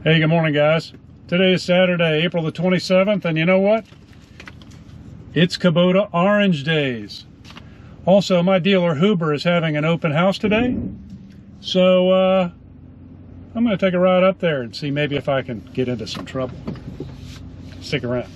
Hey, good morning, guys. Today is Saturday, April the 27th, and you know what? It's Kubota Orange Days. Also, my dealer Huber is having an open house today, so I'm going to take a ride up there and see maybe if I can get into some trouble. Stick around.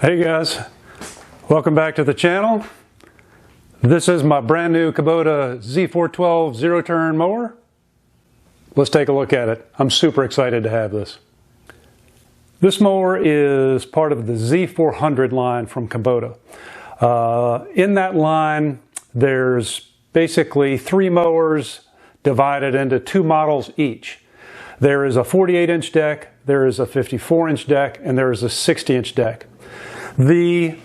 Hey guys, welcome back to the channel. This is my brand new Kubota Z412 zero-turn mower. Let's take a look at it. I'm super excited to have this. This mower is part of the Z400 line from Kubota. In that line, there's basically 3 mowers divided into 2 models each. There is a 48-inch deck, there is a 54-inch deck, and there is a 60-inch deck. The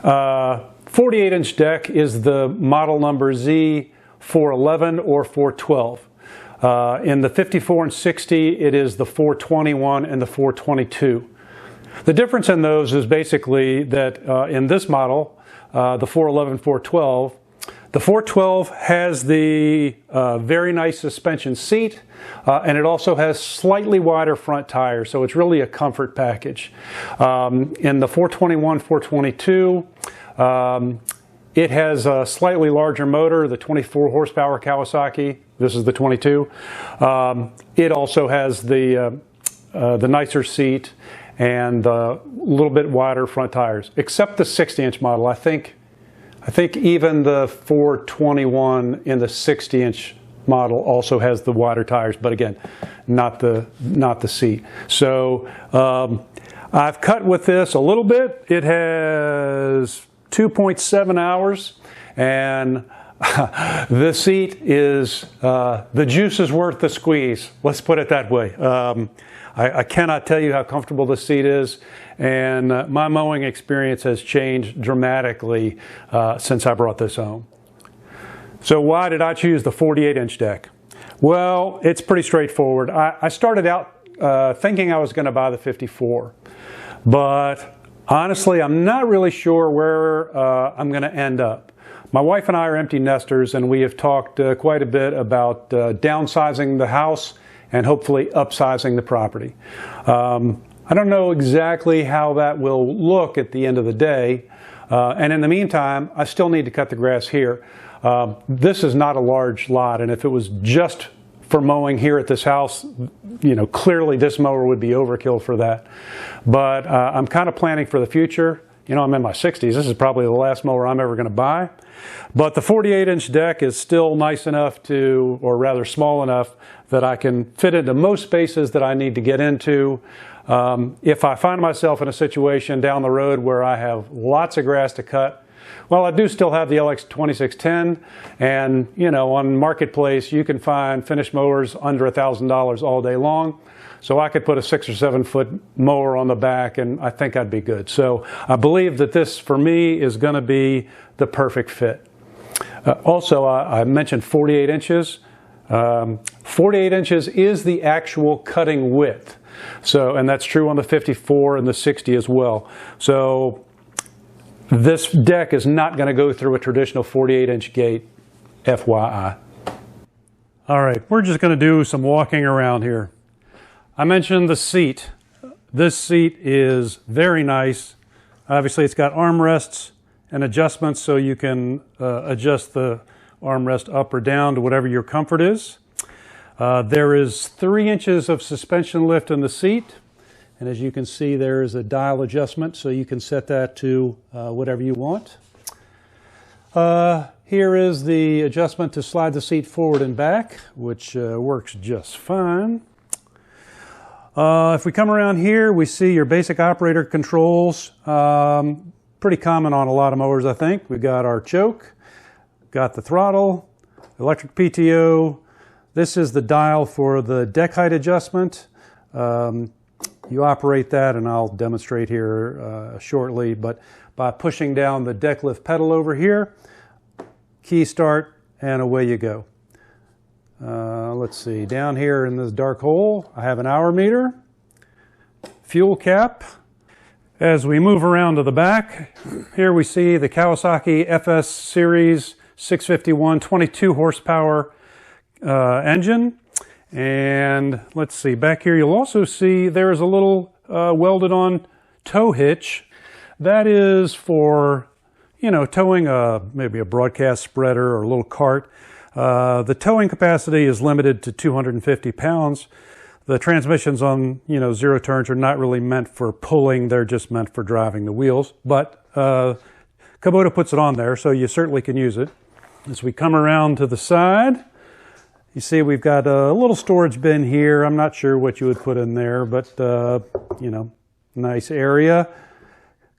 48-inch deck is the model number Z411 or 412. In the 54 and 60, it is the 421 and the 422. The difference in those is basically that in this model, the 411, 412, the 412 has the very nice suspension seat, and it also has slightly wider front tires, so it's really a comfort package. In the 421, 422, it has a slightly larger motor, the 24 horsepower Kawasaki. This is the 22. It also has the nicer seat and a little bit wider front tires, except the 60-inch model. I think even the 421 in the 60-inch model also has the wider tires, but again, not the seat. So I've cut with this a little bit. It has 2.7 hours, and the seat is the juice is worth the squeeze. Let's put it that way. I cannot tell you how comfortable the seat is, and my mowing experience has changed dramatically since I brought this home. So why did I choose the 48-inch deck? Well, it's pretty straightforward. I started out thinking I was going to buy the 54, but honestly, I'm not really sure where I'm going to end up. My wife and I are empty nesters, and we have talked quite a bit about downsizing the house and hopefully upsizing the property. I don't know exactly how that will look at the end of the day, and in the meantime, I still need to cut the grass here. This is not a large lot, and if it was just for mowing here at this house, you know, clearly this mower would be overkill for that. But I'm kind of planning for the future. You know, I'm in my 60s. This is probably the last mower I'm ever going to buy. But the 48-inch deck is still nice enough to, or rather small enough, that I can fit into most spaces that I need to get into. If I find myself in a situation down the road where I have lots of grass to cut, well, I do still have the LX2610, and you know, on Marketplace you can find finished mowers under $1,000 all day long. So I could put a 6 or 7 foot mower on the back, and I think I'd be good. So I believe that this, for me, is going to be the perfect fit. Also, I mentioned 48 inches. 48 inches is the actual cutting width. So, and that's true on the 54 and the 60 as well. So this deck is not going to go through a traditional 48-inch gate, FYI. All right, we're just going to do some walking around here. I mentioned the seat. This seat is very nice. Obviously, it's got armrests and adjustments, so you can adjust the armrest up or down to whatever your comfort is. There is 3 inches of suspension lift in the seat. And as you can see, there is a dial adjustment, so you can set that to whatever you want. Here is the adjustment to slide the seat forward and back, which works just fine. If we come around here, we see your basic operator controls. Pretty common on a lot of mowers, I think. We've got our choke, got the throttle, electric PTO. This is the dial for the deck height adjustment. You operate that, and I'll demonstrate here shortly, but by pushing down the deck lift pedal over here, key start, and away you go. Let's see, down here in this dark hole, I have an hour meter, fuel cap. As we move around to the back, here we see the Kawasaki FS Series 651 22 horsepower engine. And let's see, back here you'll also see there is a little welded on tow hitch. That is for, you know, towing maybe a broadcast spreader or a little cart. The towing capacity is limited to 250 pounds. The transmissions on, you know, zero turns are not really meant for pulling, they're just meant for driving the wheels. But Kubota puts it on there, so you certainly can use it. As we come around to the side, you see we've got a little storage bin here. I'm not sure what you would put in there, but, you know, nice area.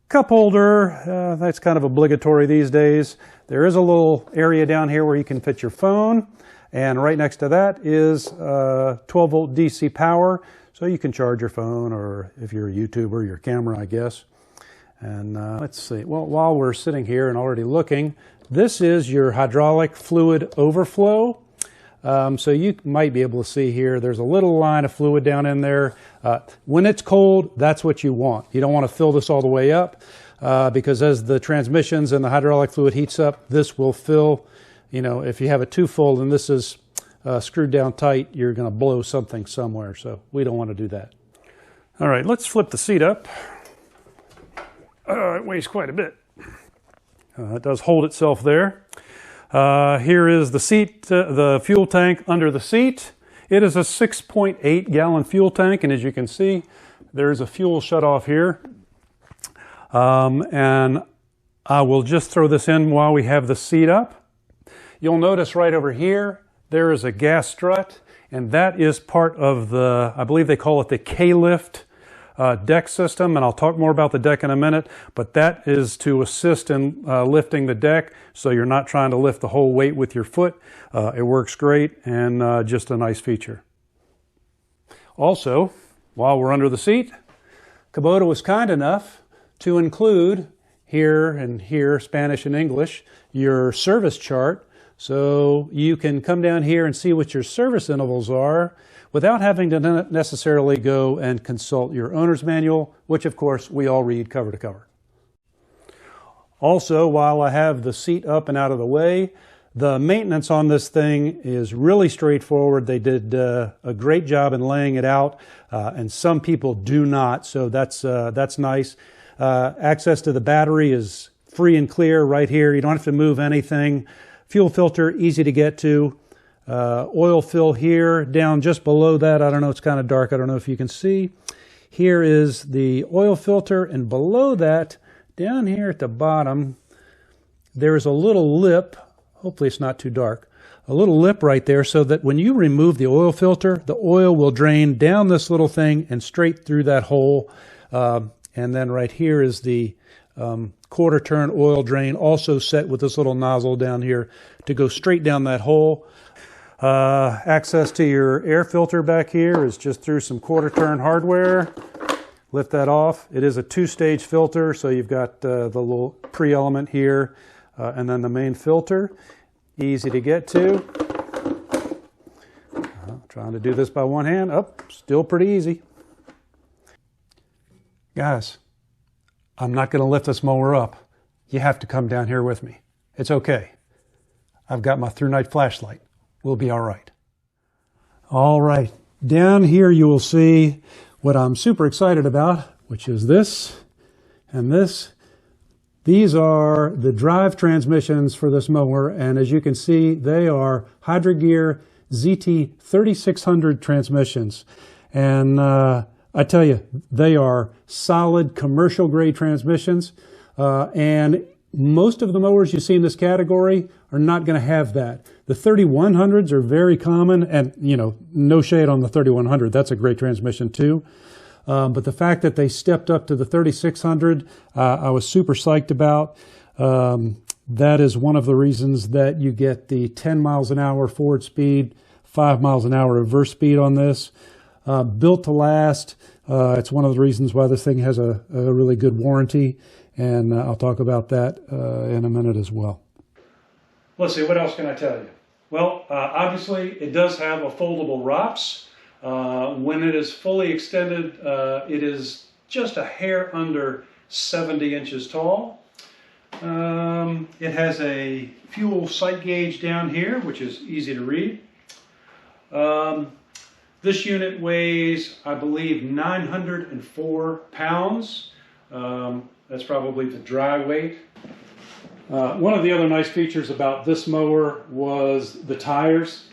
Cup holder, that's kind of obligatory these days. There is a little area down here where you can fit your phone, and right next to that is 12-volt DC power, so you can charge your phone, or if you're a YouTuber, your camera, I guess. And let's see, well, while we're sitting here and already looking, this is your hydraulic fluid overflow. So you might be able to see here, there's a little line of fluid down in there. When it's cold, that's what you want. You don't want to fill this all the way up because as the transmissions and the hydraulic fluid heats up, this will fill. You know, if you have it too full and this is screwed down tight, you're going to blow something somewhere. So we don't want to do that. All right, let's flip the seat up. It weighs quite a bit. It does hold itself there. Here is the seat, the fuel tank under the seat. It is a 6.8 gallon fuel tank, and as you can see, there's a fuel shutoff here. And I will just throw this in while we have the seat up. You'll notice right over here, there is a gas strut, and that is part of the, I believe they call it the K-lift deck system, and I'll talk more about the deck in a minute, but that is to assist in lifting the deck so you're not trying to lift the whole weight with your foot. It works great, and just a nice feature. Also, while we're under the seat, Kubota was kind enough to include here and here, Spanish and English, your service chart, so you can come down here and see what your service intervals are without having to necessarily go and consult your owner's manual, which of course we all read cover to cover. Also, while I have the seat up and out of the way, the maintenance on this thing is really straightforward. They did a great job in laying it out, and some people do not, so that's nice. Access to the battery is free and clear right here. You don't have to move anything. Fuel filter, easy to get to. Oil fill here, down just below that. I don't know, it's kind of dark. I don't know if you can see. Here is the oil filter, and below that, down here at the bottom, there's a little lip. Hopefully it's not too dark. A little lip right there so that when you remove the oil filter, the oil will drain down this little thing and straight through that hole. And then right here is the quarter turn oil drain, also set with this little nozzle down here to go straight down that hole. Access to your air filter back here is just through some quarter turn hardware. Lift that off. It is a two-stage filter, so you've got the little pre-element here and then the main filter. Easy to get to. Trying to do this by one hand. Oh, still pretty easy. Guys, I'm not going to lift this mower up. You have to come down here with me. It's okay. I've got my through-night flashlight. We'll be all right. All right. Down here you will see what I'm super excited about, which is this and this. These are the drive transmissions for this mower, and as you can see, they are Hydrogear ZT3600 transmissions. And I tell you, they are solid commercial grade transmissions. And Most of the mowers you see in this category are not going to have that. The 3100s are very common, and you know, no shade on the 3100. That's a great transmission too. But the fact that they stepped up to the 3600, I was super psyched about. That is one of the reasons that you get the 10 miles an hour forward speed, 5 miles an hour reverse speed on this. Built to last. It's one of the reasons why this thing has a really good warranty. And I'll talk about that in a minute as well. Let's see, what else can I tell you? Well, obviously it does have a foldable ROPS. When it is fully extended, it is just a hair under 70 inches tall. It has a fuel sight gauge down here, which is easy to read. This unit weighs, I believe, 904 pounds. That's probably the dry weight. One of the other nice features about this mower was the tires.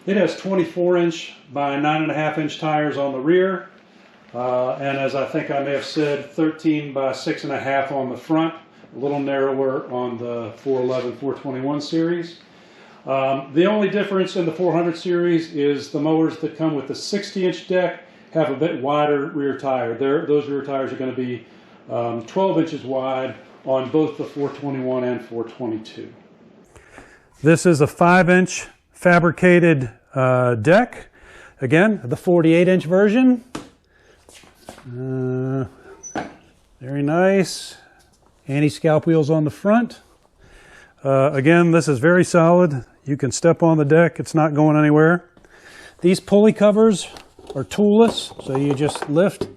It has 24-inch by 9.5-inch tires on the rear, and as I think I may have said, 13 by 6.5 on the front, a little narrower on the 411, 421 series. The only difference in the 400 series is the mowers that come with the 60-inch deck have a bit wider rear tire. Those rear tires are going to be 12 inches wide on both the 421 and 422. This is a 5-inch fabricated deck. Again, the 48-inch version. Very nice. Anti-scalp wheels on the front. Again, this is very solid. You can step on the deck. It's not going anywhere. These pulley covers are toolless, so you just lift,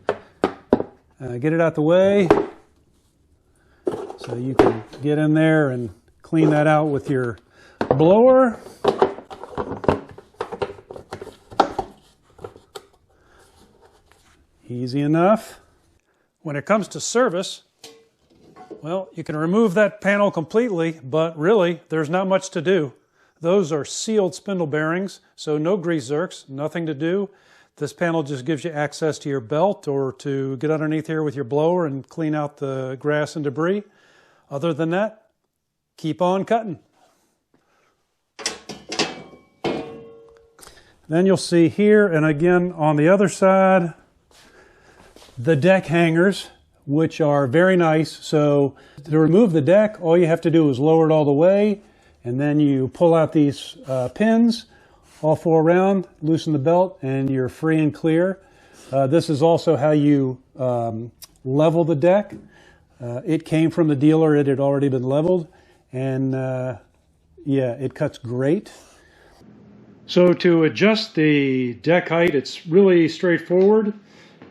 get it out the way, so you can get in there and clean that out with your blower. Easy enough. When it comes to service, well, you can remove that panel completely, but really, there's not much to do. Those are sealed spindle bearings, so no grease zerks, nothing to do. This panel just gives you access to your belt or to get underneath here with your blower and clean out the grass and debris. Other than that, keep on cutting. Then you'll see here, and again on the other side, the deck hangers, which are very nice. So to remove the deck, all you have to do is lower it all the way, and then you pull out these pins, all four around, loosen the belt, and you're free and clear. This is also how you level the deck. It came from the dealer, it had already been leveled, and yeah, it cuts great. So to adjust the deck height, it's really straightforward.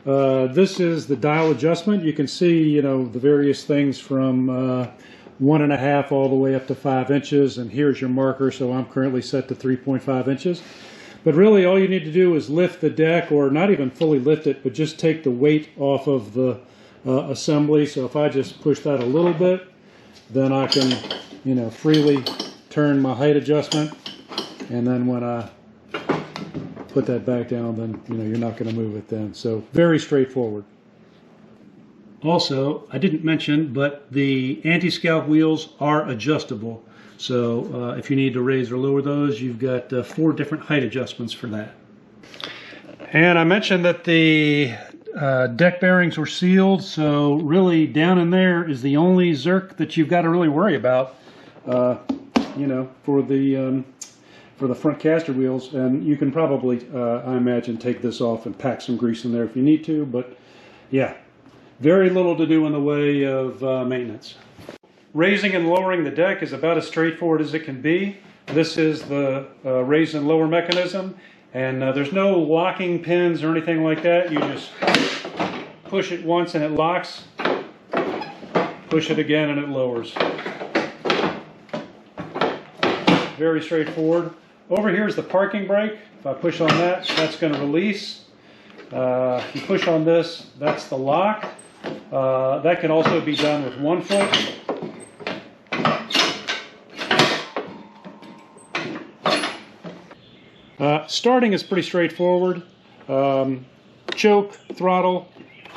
This is the dial adjustment. You can see, you know, the various things from 1.5 all the way up to 5 inches, and here's your marker, so I'm currently set to 3.5 inches. But really all you need to do is lift the deck, or not even fully lift it, but just take the weight off of the assembly. So if I just push that a little bit, then I can, you know, freely turn my height adjustment, and then when I put that back down, then you know you're not going to move it then. So very straightforward. Also, I didn't mention, but the anti-scalp wheels are adjustable. So if you need to raise or lower those, you've got 4 different height adjustments for that. And I mentioned that the deck bearings were sealed, so really down in there is the only zerk that you've got to really worry about, you know, for the front caster wheels. And you can probably, I imagine, take this off and pack some grease in there if you need to, but yeah, very little to do in the way of maintenance. Raising and lowering the deck is about as straightforward as it can be. This is the raise and lower mechanism, and there's no locking pins or anything like that. You just push it once and it locks, push it again and it lowers. Very straightforward. Over here is the parking brake. If I push on that, that's going to release. If you push on this, that's the lock. That can also be done with 1 foot. Starting is pretty straightforward. Choke, throttle.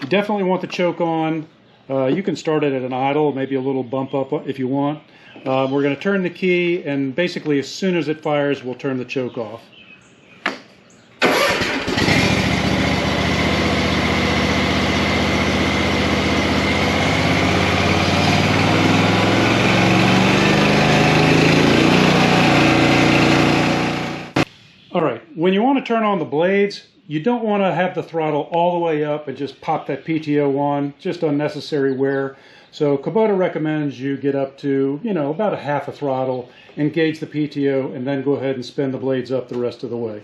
You definitely want the choke on. You can start it at an idle, maybe a little bump up if you want. We're going to turn the key, and basically as soon as it fires, we'll turn the choke off. All right, when you want to turn on the blades, you don't want to have the throttle all the way up and just pop that PTO on, just unnecessary wear. So Kubota recommends you get up to, about a half a throttle, engage the PTO, and then go ahead and spin the blades up the rest of the way.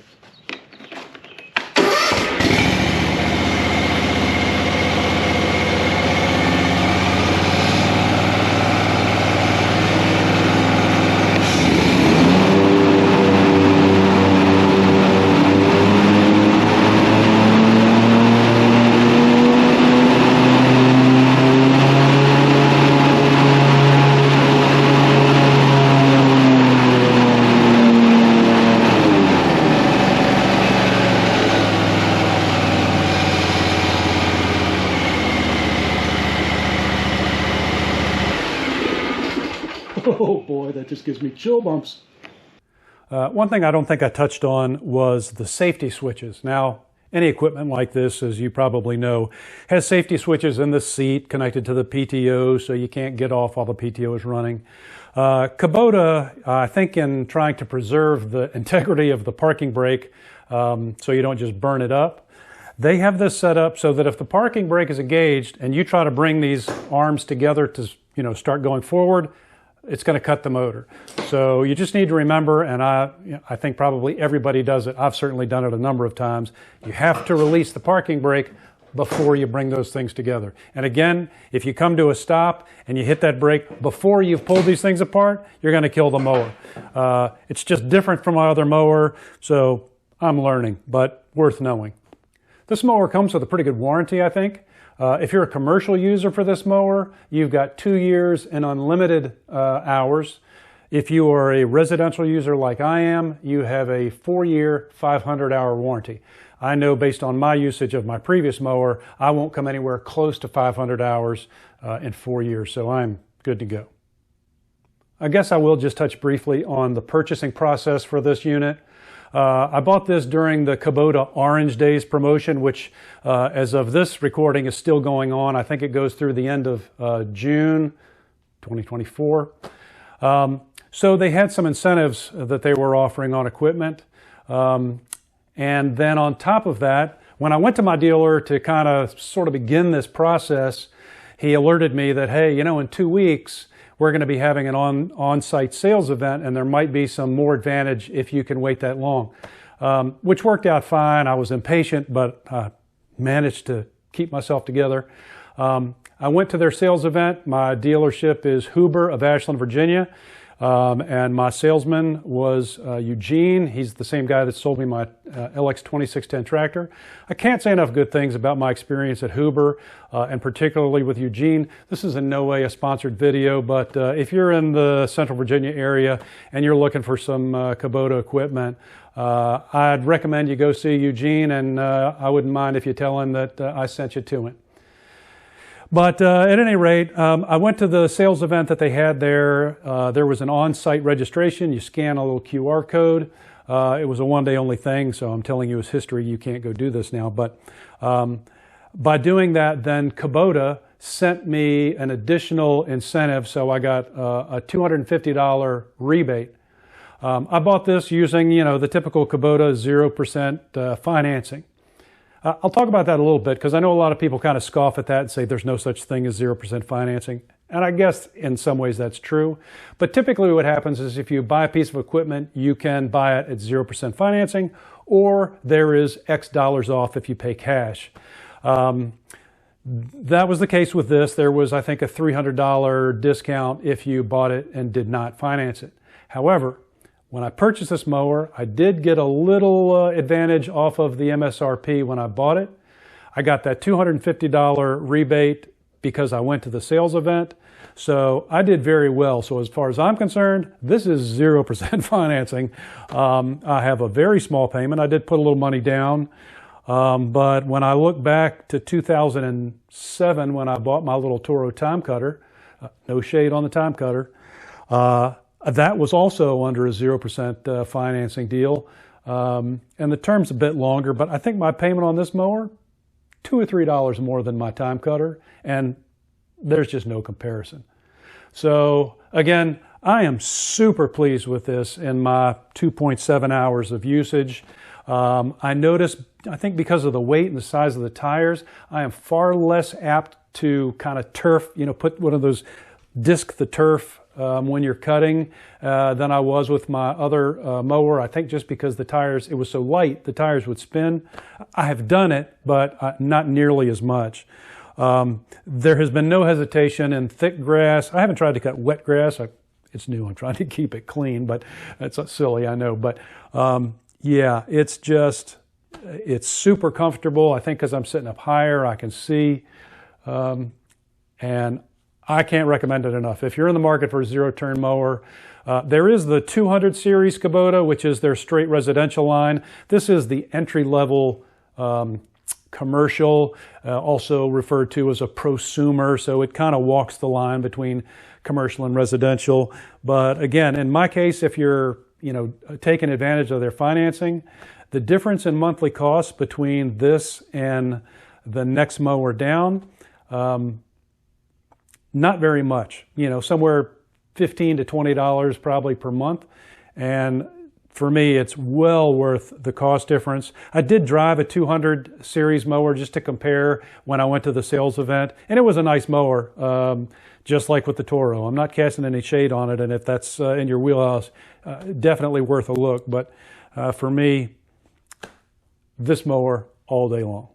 Oh boy, that just gives me chill bumps. One thing I don't think I touched on was the safety switches. Now, any equipment like this, as you probably know, has safety switches in the seat connected to the PTO, so you can't get off while the PTO is running. Kubota, I think in trying to preserve the integrity of the parking brake, so you don't just burn it up, they have this set up so that if the parking brake is engaged and you try to bring these arms together to start going forward, it's going to cut the motor. So you just need to remember, and I think probably everybody does it. I've certainly done it a number of times. You have to release the parking brake before you bring those things together. And again, if you come to a stop and you hit that brake before you've pulled these things apart, you're going to kill the mower. It's just different from my other mower, so I'm learning, but worth knowing. This mower comes with a pretty good warranty, I think. If you're a commercial user for this mower, you've got 2 years and unlimited hours. If you are a residential user like I am, you have a 4-year, 500-hour warranty. I know based on my usage of my previous mower, I won't come anywhere close to 500 hours in 4 years, so I'm good to go. I guess I will just touch briefly on the purchasing process for this unit. I bought this during the Kubota Orange Days promotion, which as of this recording is still going on. I think it goes through the end of June 2024. So they had some incentives that they were offering on equipment. And then on top of that, when I went to my dealer to kind of sort of begin this process, he alerted me that, hey, in 2 weeks, we're going to be having an on-site sales event, and there might be some more advantage if you can wait that long, which worked out fine. I was impatient, but managed to keep myself together. I went to their sales event. My dealership is Huber of Ashland, Virginia, and my salesman was Eugene. He's the same guy that sold me my LX2610 tractor. I can't say enough good things about my experience at Huber, and particularly with Eugene. This is in no way a sponsored video, but if you're in the Central Virginia area and you're looking for some Kubota equipment, I'd recommend you go see Eugene, and I wouldn't mind if you tell him that I sent you to him. But at any rate, I went to the sales event that they had there. There was an on-site registration. You scan a little QR code. It was a one-day only thing, so I'm telling you as history, you can't go do this now. But by doing that, then Kubota sent me an additional incentive, so I got a $250 rebate. I bought this using, the typical Kubota 0% financing. I'll talk about that a little bit because I know a lot of people kind of scoff at that and say there's no such thing as 0% financing. And I guess in some ways that's true. But typically what happens is if you buy a piece of equipment, you can buy it at 0% financing, or there is X dollars off if you pay cash. That was the case with this. There was, I think, a $300 discount if you bought it and did not finance it. However, when I purchased this mower, I did get a little advantage off of the MSRP when I bought it. I got that $250 rebate because I went to the sales event. So I did very well. So as far as I'm concerned, this is 0% financing. I have a very small payment. I did put a little money down. But when I look back to 2007, when I bought my little Toro time cutter, no shade on the time cutter, that was also under a 0% financing deal. And the term's a bit longer, but I think my payment on this mower, $2 or $3 more than my time cutter, and there's just no comparison. So again, I am super pleased with this in my 2.7 hours of usage. I noticed, I think because of the weight and the size of the tires, I am far less apt to kind of turf, put one of those disc the turf when you're cutting than I was with my other mower. I think just because the tires, it was so light, the tires would spin. I have done it, but not nearly as much. There has been no hesitation in thick grass. I haven't tried to cut wet grass. It's new. I'm trying to keep it clean, but that's silly, I know. But yeah, it's super comfortable. I think because I'm sitting up higher, I can see. And I can't recommend it enough. If you're in the market for a zero-turn mower, there is the 200 series Kubota, which is their straight residential line. This is the entry-level commercial, also referred to as a prosumer, so it kind of walks the line between commercial and residential. But again, in my case, if you're taking advantage of their financing, the difference in monthly costs between this and the next mower down, not very much, somewhere $15 to $20 probably per month. And for me, it's well worth the cost difference. I did drive a 200 series mower just to compare when I went to the sales event, and it was a nice mower, just like with the Toro. I'm not casting any shade on it, and if that's in your wheelhouse, definitely worth a look. But for me, this mower all day long.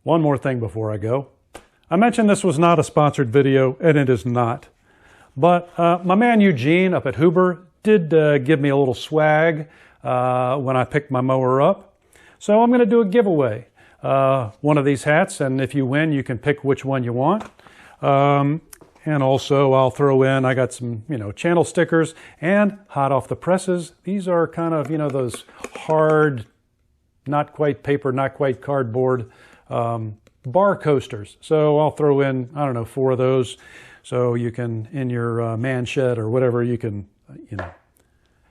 One more thing before I go. I mentioned this was not a sponsored video, and it is not. But my man Eugene up at Huber did give me a little swag when I picked my mower up. So I'm going to do a giveaway. One of these hats, and if you win, you can pick which one you want. And also I'll throw in, I got some, channel stickers and hot off the presses. These are kind of, those hard, not quite paper, not quite cardboard bar coasters. So I'll throw in, 4 of those. So you can, in your man shed or whatever, you can,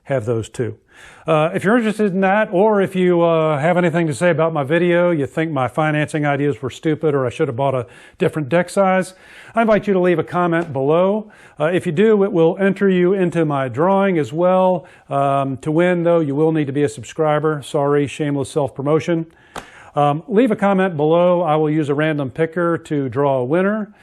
have those too. If you're interested in that, or if you have anything to say about my video, you think my financing ideas were stupid or I should have bought a different deck size, I invite you to leave a comment below. If you do, it will enter you into my drawing as well. To win, though, you will need to be a subscriber. Sorry, shameless self-promotion. Leave a comment below. I will use a random picker to draw a winner.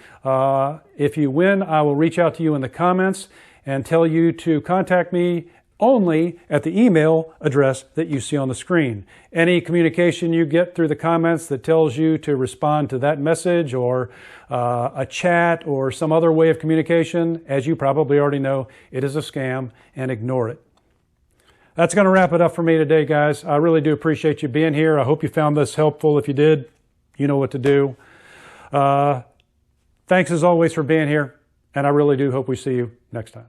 If you win, I will reach out to you in the comments and tell you to contact me only at the email address that you see on the screen. Any communication you get through the comments that tells you to respond to that message or a chat or some other way of communication, as you probably already know, it is a scam, and ignore it. That's going to wrap it up for me today, guys. I really do appreciate you being here. I hope you found this helpful. If you did, you know what to do. Thanks as always for being here, and I really do hope we see you next time.